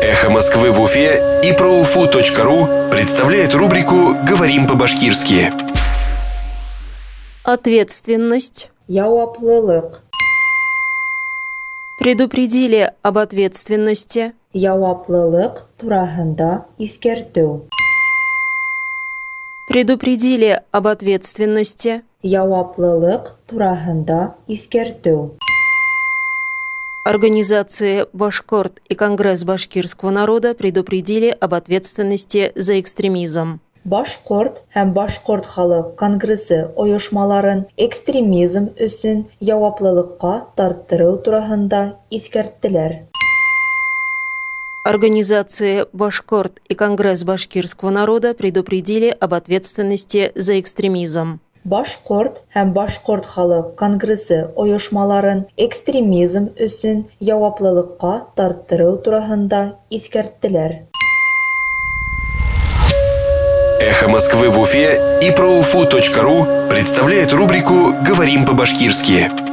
«Эхо Москвы» в Уфе и ProUFU.ru представляет рубрику «Говорим по-башкирски». Ответственность. Яуаплылык. Предупредили об ответственности. Яуаплылык турахында искертүү. Предупредили об ответственности. Яуаплылык турахында искертүү. Организации «Башкорт» и Конгресс башкирского народа предупредили об ответственности за экстремизм. Башкорт һәм Башкорт халык конгрессы оешмаларын экстремизм өчен яуаплылыкка тарттыруу турасында искерттеләр. Организации «Башкорт» и Конгресс башкирского народа предупредили об ответственности за экстремизм. Башкорт һәм Башкорт халык конгрессы оешмаларын экстремизм өчен яуаплылыкка тарттыруу турасында искерттеләр. «Эхо Москвы» в Уфе и ProUFU.ru представляет рубрику «Говорим по-башкирски».